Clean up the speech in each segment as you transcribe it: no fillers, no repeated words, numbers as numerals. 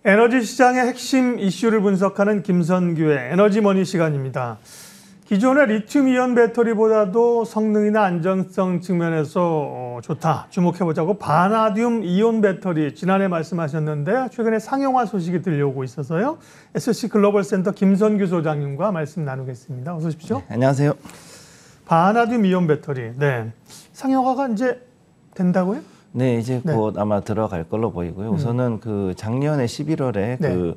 에너지 시장의 핵심 이슈를 분석하는 김선규의 에너지머니 시간입니다. 기존의 리튬이온 배터리보다도 성능이나 안전성 측면에서 좋다, 주목해보자고 바나듐 이온 배터리 지난해 말씀하셨는데 최근에 상용화 소식이 들려오고 있어서요. SC글로벌센터 김선규 소장님과 말씀 나누겠습니다. 어서 오십시오. 네, 안녕하세요. 바나듐 이온 배터리, 상용화가 이제 된다고요? 네, 이제 곧 아마 들어갈 걸로 보이고요. 우선은 그 작년에 11월에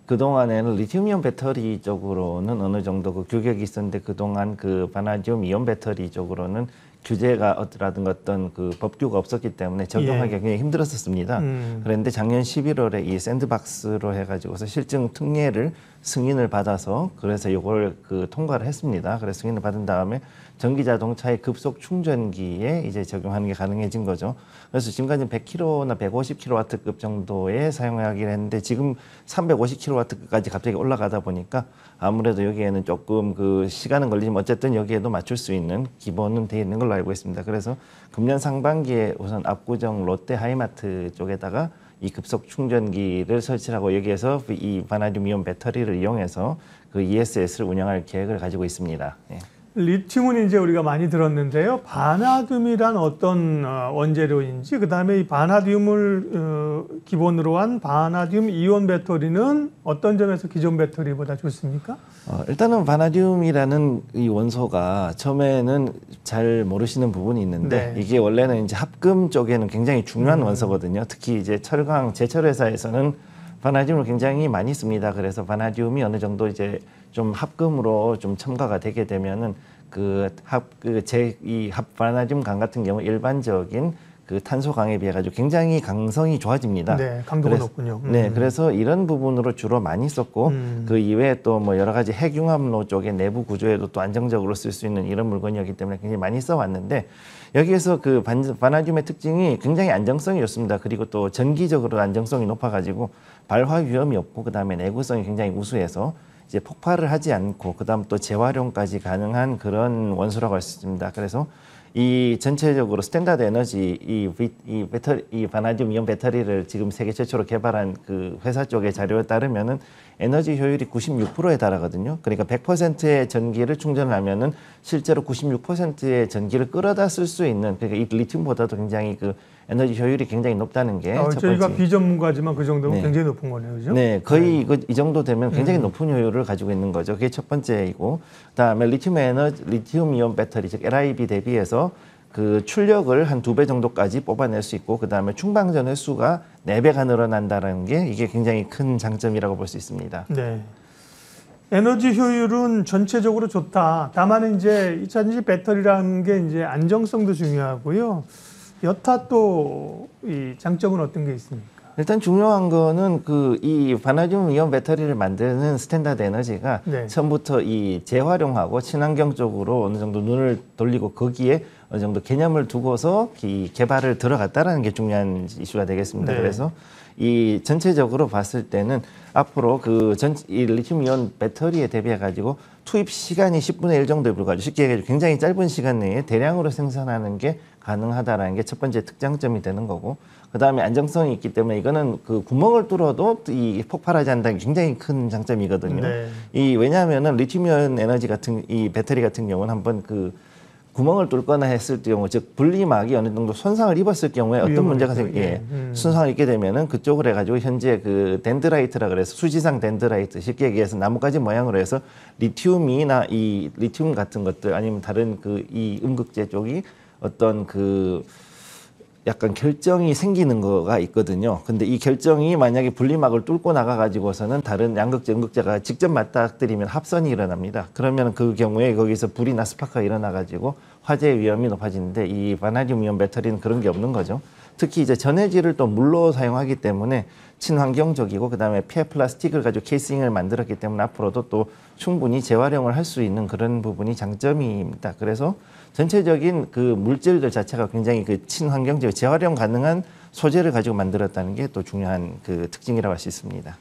그동안에는 리튬이온 배터리 쪽으로는 어느 정도 그 규격이 있었는데 그동안 그 바나듐 이온 배터리 쪽으로는 규제가 어떠라든가 어떤 그 법규가 없었기 때문에 적용하기가 굉장히 힘들었었습니다. 그런데 작년 11월에 이 샌드박스로 해가지고서 실증 특례를 승인을 받아서 그래서 이걸 그 통과를 했습니다. 그래서 승인을 받은 다음에 전기 자동차의 급속 충전기에 이제 적용하는 게 가능해진 거죠. 그래서 지금까지 100kW나 150kW급 정도에 사용하기로 했는데 지금 350kW까지 갑자기 올라가다 보니까 아무래도 여기에는 조금 그 시간은 걸리지만 어쨌든 여기에도 맞출 수 있는 기본은 되어 있는 걸로 알고 있습니다. 그래서 금년 상반기에 우선 압구정 롯데 하이마트 쪽에다가 이 급속 충전기를 설치하고 여기에서 이 바나듐 이온 배터리를 이용해서 그 ESS를 운영할 계획을 가지고 있습니다. 예. 리튬은 이제 우리가 많이 들었는데요. 바나듐이란 어떤 원재료인지, 그다음에 이 바나듐을 기본으로 한 바나듐 이온 배터리는 어떤 점에서 기존 배터리보다 좋습니까? 일단은 바나듐이라는 이 원소가 처음에는 잘 모르시는 부분이 있는데 이게 원래는 이제 합금 쪽에는 굉장히 중요한 원소거든요. 특히 이제 철강 제철 회사에서는 바나듐을 굉장히 많이 씁니다. 그래서 바나듐이 어느 정도 이제 좀 합금으로 좀 첨가가 되게 되면은 바나듐 강 같은 경우 일반적인 그 탄소 강에 비해 가지고 굉장히 강성이 좋아집니다. 네, 강도가 높군요. 네, 그래서 이런 부분으로 주로 많이 썼고 그 이외에 또 뭐 여러 가지 핵융합로 쪽의 내부 구조에도 또 안정적으로 쓸 수 있는 이런 물건이었기 때문에 굉장히 많이 써왔는데 여기에서 그 바나듐의 특징이 굉장히 안정성이 좋습니다. 그리고 또 전기적으로 안정성이 높아가지고 발화 위험이 없고 그 다음에 내구성이 굉장히 우수해서 이제 폭발을 하지 않고 그다음 또 재활용까지 가능한 그런 원소라고 할 수 있습니다. 그래서 이 전체적으로 스탠다드 에너지 이 바나듐 이온 배터리를 지금 세계 최초로 개발한 그 회사 쪽의 자료에 따르면은 에너지 효율이 96%에 달하거든요. 그러니까 100%의 전기를 충전하면은 실제로 96%의 전기를 끌어다 쓸 수 있는, 그러니까 이 리튬보다도 굉장히 그 에너지 효율이 굉장히 높다는 게 첫 번째. 저희가 비전문가지만 그 정도면 굉장히 높은 거네요, 그죠? 네, 거의 이 정도 되면 굉장히 높은 효율을 가지고 있는 거죠. 그게 첫 번째이고, 그다음에 리튬 이온 배터리 즉 LIB 대비해서 그 출력을 한 2배 정도까지 뽑아낼 수 있고, 그다음에 충방전 횟수가 4배가 늘어난다는 게 이게 굉장히 큰 장점이라고 볼 수 있습니다. 네. 에너지 효율은 전체적으로 좋다. 다만 이제 2차전지 배터리라는 게 이제 안정성도 중요하고요. 여타 또 이 장점은 어떤 게 있습니까? 일단 중요한 거는 이 바나듐 이온 배터리를 만드는 스탠다드 에너지가 처음부터 이 재활용하고 친환경 쪽으로 어느 정도 눈을 돌리고 거기에 어느 정도 개념을 두고서 이 개발을 들어갔다라는 게 중요한 이슈가 되겠습니다. 그래서 이 전체적으로 봤을 때는 앞으로 이 리튬 이온 배터리에 대비해 가지고 투입 시간이 10분의 1 정도에 불과하죠. 쉽게 얘기해 굉장히 짧은 시간 내에 대량으로 생산하는 게 가능하다라는 게 첫 번째 특장점이 되는 거고, 그 다음에 안정성이 있기 때문에 이거는 그 구멍을 뚫어도 이 폭발하지 않는다는 게 굉장히 큰 장점이거든요. 왜냐하면은 리튬이온 에너지 같은 이 배터리 같은 경우는 한번 그 구멍을 뚫거나 했을 경우, 즉 분리막이 어느 정도 손상을 입었을 경우에 어떤 문제가 손상을 입게 되면은 그쪽으로 해가지고 현재 그 덴드라이트라 그래서 수지상 덴드라이트, 쉽게 얘기해서 나뭇가지 모양으로 해서 리튬이나 이 리튬 같은 것들 아니면 다른 이 음극재 쪽이 어떤 약간 결정이 생기는 거가 있거든요. 근데 이 결정이 만약에 분리막을 뚫고 나가가지고서는 다른 양극재, 음극재가 직접 맞닥뜨리면 합선이 일어납니다. 그러면 그 경우에 거기서 불이나 스파크가 일어나가지고 화재 위험이 높아지는데 이 바나듐 이온 배터리는 그런 게 없는 거죠. 특히 이제 전해질을 또 물로 사용하기 때문에 친환경적이고 그다음에 폐 플라스틱을 가지고 케이싱을 만들었기 때문에 앞으로도 또 충분히 재활용을 할 수 있는 그런 부분이 장점입니다. 그래서 전체적인 그 물질들 자체가 굉장히 친환경적, 재활용 가능한 소재를 가지고 만들었다는 게 또 중요한 그 특징이라고 할 수 있습니다.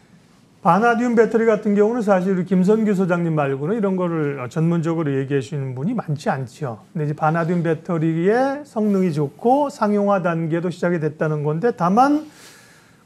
바나듐 배터리 같은 경우는 사실 우리 김선규 소장님 말고는 이런 거를 전문적으로 얘기해 주시는 분이 많지 않죠. 근데 이제 바나듐 배터리의 성능이 좋고 상용화 단계도 시작이 됐다는 건데, 다만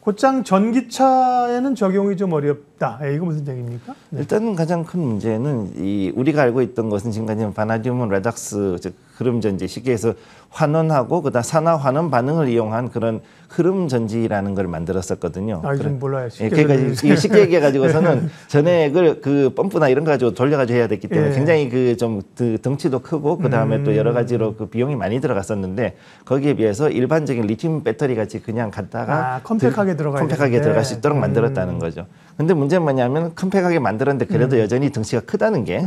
곧장 전기차에는 적용이 좀 어렵다. 이거 무슨 얘기입니까? 네. 일단 가장 큰 문제는 우리가 알고 있던 것은 지금까지 바나듐은 레닥스, 즉 흐름 전지, 쉽게 해서 환원하고 그다음 산화 환원 반응을 이용한 그런 흐름 전지라는 걸 만들었었거든요. 좀 몰라요. 그러니까 쉽게 얘기해 가지고서는 전액을 그 펌프나 이런 거 가지고 돌려가지고 해야 됐기 때문에 굉장히 좀 덩치도 크고 그다음에 또 여러 가지로 그 비용이 많이 들어갔었는데 거기에 비해서 일반적인 리튬 배터리 같이 그냥 갖다가 컴팩하게 들어갈 수 있도록 만들었다는 거죠. 근데 문제는 뭐냐면 컴팩하게 만들었는데 그래도 여전히 덩치가 크다는 게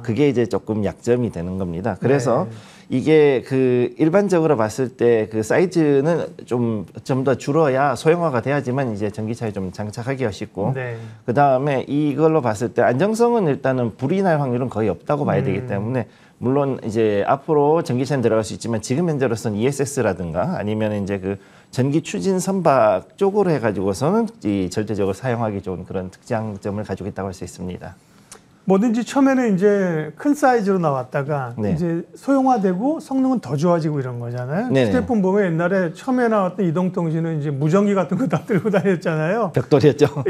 그게 이제 조금 약점이 되는 겁니다. 그래서 이게 그 일반적으로 봤을 때 그 사이즈는 좀 더 줄어야 소형화가 돼야지만 이제 전기차에 좀 장착하기가 쉽고 그 다음에 이걸로 봤을 때 안정성은 일단은 불이 날 확률은 거의 없다고 봐야 되기 때문에 물론 이제 앞으로 전기차는 들어갈 수 있지만 지금 현재로서는 ESS라든가 아니면 이제 그 전기 추진 선박 쪽으로 해가지고서는 이 절대적으로 사용하기 좋은 그런 특장점을 가지고 있다고 할 수 있습니다. 뭐든지 처음에는 이제 큰 사이즈로 나왔다가 이제 소형화되고 성능은 더 좋아지고 이런 거잖아요. 휴대폰 보면 옛날에 처음에 나왔던 이동통신은 이제 무전기 같은 거 다 들고 다녔잖아요. 벽돌이었죠.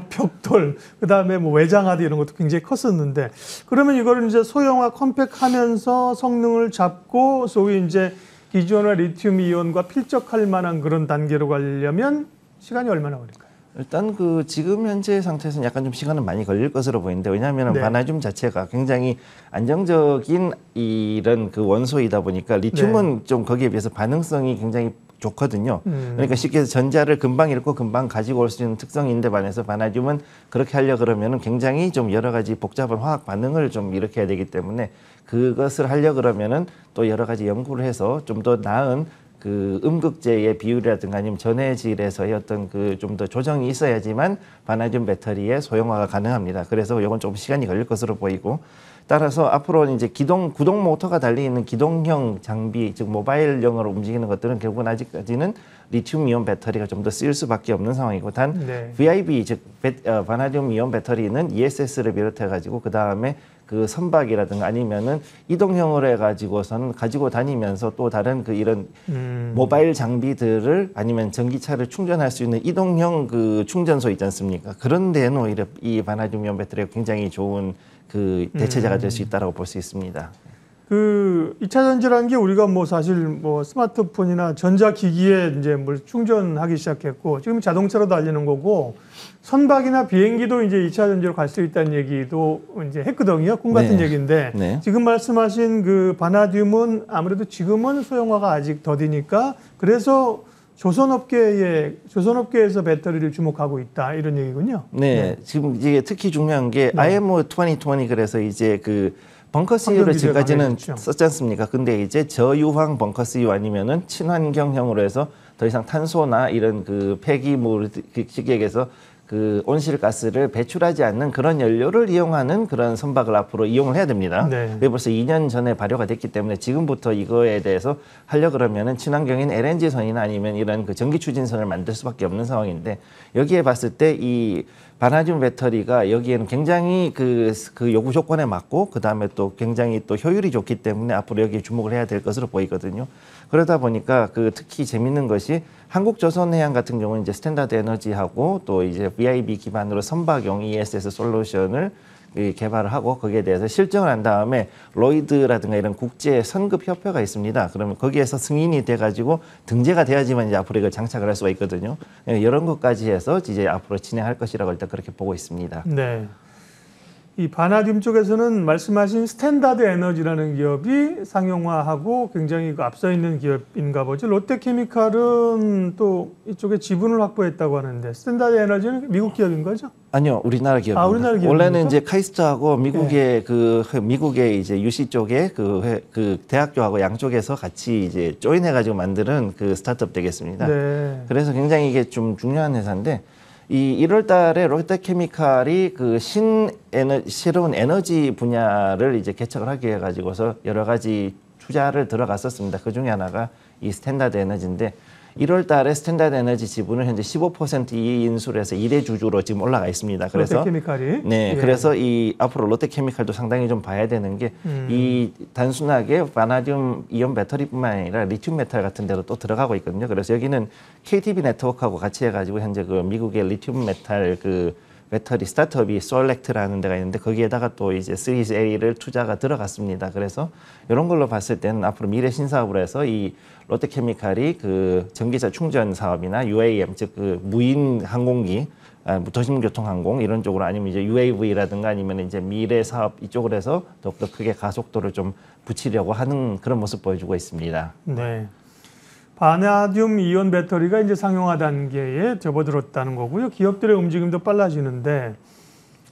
벽돌. 그다음에 뭐 외장하드 이런 것도 굉장히 컸었는데 그러면 이거를 이제 소형화 컴팩하면서 성능을 잡고 소위 이제 기존의 리튬 이온과 필적할 만한 그런 단계로 가려면 시간이 얼마나 걸릴까요? 일단 그 지금 현재 상태에서는 약간 좀 시간은 많이 걸릴 것으로 보이는데 왜냐하면 바나듐 자체가 굉장히 안정적인 이런 그 원소이다 보니까 리튬은 좀 거기에 비해서 반응성이 굉장히 좋거든요. 그러니까 쉽게 해서 전자를 금방 잃고 금방 가지고 올 수 있는 특성인데 반해서 바나듐은 그렇게 하려 그러면은 굉장히 좀 여러 가지 복잡한 화학 반응을 좀 일으켜야 되기 때문에 그것을 하려 그러면은 또 여러 가지 연구를 해서 좀 더 나은 그 음극재의 비율이라든가 아니면 전해질에서의 어떤 그 좀 더 조정이 있어야지만 바나듐 배터리의 소형화가 가능합니다. 그래서 이건 조금 시간이 걸릴 것으로 보이고 따라서 앞으로 이제 구동 모터가 달려 있는 기동형 장비, 즉 모바일형으로 움직이는 것들은 결국은 아직까지는 리튬 이온 배터리가 좀 더 쓰일 수밖에 없는 상황이고 단 VIB 즉 바나듐 이온 배터리는 ESS를 비롯해 가지고 그 다음에 그 선박이라든가 아니면은 이동형으로 해가지고서는 가지고 다니면서 또 다른 그 이런 모바일 장비들을 아니면 전기차를 충전할 수 있는 이동형 그 충전소 있지 않습니까? 그런 데는 오히려 이 바나듐 이온 배터리가 굉장히 좋은 그 대체제가 될 수 있다고 볼 수 있습니다. 그 2차 전지라는 게 우리가 뭐 사실 뭐 스마트폰이나 전자기기에 이제 뭘 충전하기 시작했고 지금 자동차로 달리는 거고 선박이나 비행기도 이제 2차 전지로 갈 수 있다는 얘기도 이제 했거든요. 꿈 같은 얘기인데 지금 말씀하신 그 바나듐은 아무래도 지금은 소형화가 아직 더디니까 그래서 조선업계에서 배터리를 주목하고 있다 이런 얘기군요. 지금 이게 특히 중요한 게 IMO 2020 그래서 이제 그 벙커스유를 지금까지는 썼지 않습니까? 근데 이제 저유황 벙커스유 아니면은 친환경형으로 해서 더 이상 탄소나 이런 그 폐기물 시기에서 그 온실가스를 배출하지 않는 그런 연료를 이용하는 그런 선박을 앞으로 이용을 해야 됩니다. 그게 벌써 2년 전에 발효가 됐기 때문에 지금부터 이거에 대해서 하려 그러면은 친환경인 LNG선이나 아니면 이런 그 전기 추진선을 만들 수밖에 없는 상황인데 여기에 봤을 때 이 바나듐 배터리가 여기에는 굉장히 그 요구 조건에 맞고 그 다음에 또 굉장히 또 효율이 좋기 때문에 앞으로 여기에 주목을 해야 될 것으로 보이거든요. 그러다 보니까 그 특히 재밌는 것이 한국조선해양 같은 경우는 이제 스탠다드 에너지하고 또 이제 VIB 기반으로 선박용 ESS 솔루션을 개발을 하고 거기에 대해서 실증을 한 다음에 로이드라든가 이런 국제 선급 협회가 있습니다. 그러면 거기에서 승인이 돼가지고 등재가 돼야지만 이제 앞으로 이걸 장착을 할 수가 있거든요. 이런 것까지 해서 이제 앞으로 진행할 것이라고 일단 그렇게 보고 있습니다. 이 바나듐 쪽에서는 말씀하신 스탠다드 에너지라는 기업이 상용화하고 굉장히 앞서 있는 기업인가 보죠. 롯데케미칼은 또 이쪽에 지분을 확보했다고 하는데 스탠다드 에너지는 미국 기업인 거죠? 아니요, 우리나라 기업입니다. 우리나라 기업입니까? 원래는 이제 카이스트하고 미국의 미국의 이제 UC 쪽에 그 대학교하고 양쪽에서 같이 이제 조인해가지고 만드는 그 스타트업 되겠습니다. 그래서 굉장히 이게 좀 중요한 회사인데. 이 1월 달에 롯데케미칼이 그 새로운 에너지 분야를 이제 개척을 하게 해가지고서 여러 가지 투자를 들어갔었습니다. 그 중에 하나가 이 스탠다드 에너지인데 1월 달에 스탠다드 에너지 지분을 현재 15% 인수해서 1의 주주로 지금 올라가 있습니다. 그래서 롯데케미칼이 네, 예. 그래서 이 앞으로 롯데케미칼도 상당히 좀 봐야 되는 게 이 단순하게 바나듐 이온 배터리뿐만 아니라 리튬 메탈 같은 데로 또 들어가고 있거든요. 그래서 여기는 KTB 네트워크하고 같이 해가지고 현재 그 미국의 리튬 메탈 그 배터리 스타트업이 솔렉트라는 데가 있는데 거기에다가 또 이제 시리즈 A를 투자가 들어갔습니다. 그래서 이런 걸로 봤을 때는 앞으로 미래 신사업으로 해서 이 롯데케미칼이 그 전기차 충전 사업이나 UAM 즉 그 무인 항공기, 도심교통항공 이런 쪽으로 아니면 이제 UAV라든가 아니면 이제 미래 사업 이쪽으로 해서 더욱더 크게 가속도를 좀 붙이려고 하는 그런 모습 보여주고 있습니다. 네. 바나듐 이온 배터리가 이제 상용화 단계에 접어들었다는 거고요. 기업들의 움직임도 빨라지는데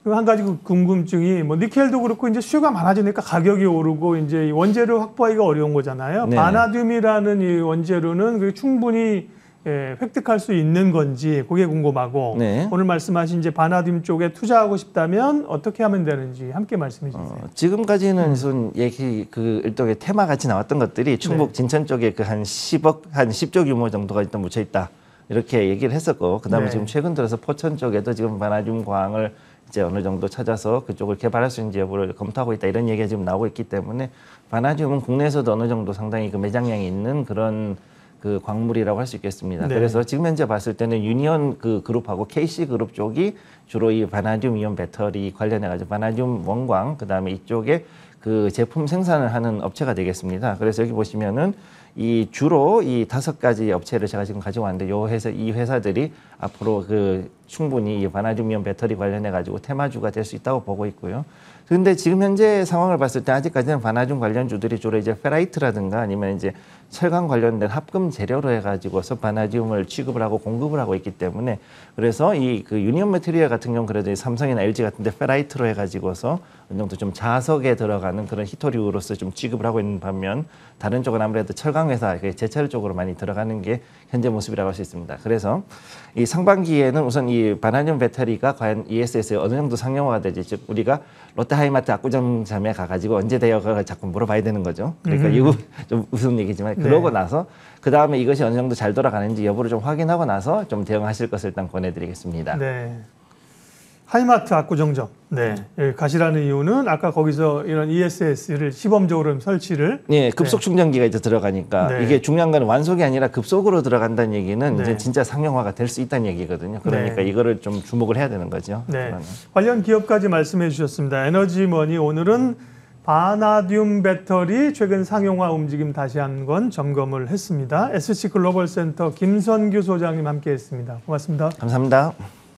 한 가지 궁금증이 뭐 니켈도 그렇고 이제 수요가 많아지니까 가격이 오르고 이제 원재료 확보하기가 어려운 거잖아요. 네. 바나듐이라는 이 원재료는 그게 충분히 획득할 수 있는 건지 그게 궁금하고 네. 오늘 말씀하신 이제 바나듐 쪽에 투자하고 싶다면 어떻게 하면 되는지 함께 말씀해 주세요. 지금까지는 무슨 얘기 그 일종의 테마 같이 나왔던 것들이 충북 진천 쪽에 그 한 10조 규모 정도가 일단 묻혀 있다 이렇게 얘기를 했었고 그다음에 네. 지금 최근 들어서 포천 쪽에도 지금 바나듐 광을 이제 어느 정도 찾아서 그쪽을 개발할 수 있는지 여부를 검토하고 있다 이런 얘기가 지금 나오고 있기 때문에 바나듐은 국내에서도 어느 정도 상당히 그 매장량이 있는 그런 그 광물이라고 할 수 있겠습니다. 네. 그래서 지금 현재 봤을 때는 유니온 그 그룹하고 KC 그룹 쪽이 주로 이 바나듐 이온 배터리 관련해 가지고 바나듐 원광 그다음에 이쪽에 그 제품 생산을 하는 업체가 되겠습니다. 그래서 여기 보시면은 이 주로 이 5가지 업체를 제가 지금 가지고 왔는데 이 회사들이 앞으로 그 충분히 이 바나듐 이온 배터리 관련해 가지고 테마주가 될 수 있다고 보고 있고요. 근데 지금 현재 상황을 봤을 때 아직까지는 바나듐 관련주들이 주로 이제 페라이트라든가 아니면 이제 철강 관련된 합금 재료로 해가지고서 바나듐을 취급을 하고 공급을 하고 있기 때문에 그래서 이 그 유니온 매트리얼 같은 경우 그래도 삼성이나 LG 같은데 페라이트로 해가지고서 어느 정도 좀 자석에 들어가는 그런 히토류로서 좀 취급을 하고 있는 반면 다른 쪽은 아무래도 철강 회사, 제철 쪽으로 많이 들어가는 게 현재 모습이라고 할 수 있습니다. 그래서 이 상반기에는 우선 이 바나듐 배터리가 과연 ESS에 어느 정도 상용화가 되지, 즉 우리가 롯데하이마트 압구정점에 가가지고 언제 돼요가 자꾸 물어봐야 되는 거죠. 그러니까 이거 좀 무슨 얘기지만 그러고 나서 그 다음에 이것이 어느 정도 잘 돌아가는지 여부를 좀 확인하고 나서 좀 대응하실 것을 일단 권해드리겠습니다. 네. 하이마트 압구정점. 네. 가시라는 이유는 아까 거기서 이런 ESS를 시범적으로 설치를. 네, 급속 충전기가 이제 들어가니까 네. 이게 중요한 건 완속이 아니라 급속으로 들어간다는 얘기는 네. 이제 진짜 상용화가 될 수 있다는 얘기거든요. 그러니까 네. 이거를 좀 주목을 해야 되는 거죠. 네. 그러면. 관련 기업까지 말씀해 주셨습니다. 에너지머니 오늘은 바나듐 배터리 최근 상용화 움직임 다시 한번 점검을 했습니다. SC 글로벌 센터 김선규 소장님 함께했습니다. 고맙습니다. 감사합니다.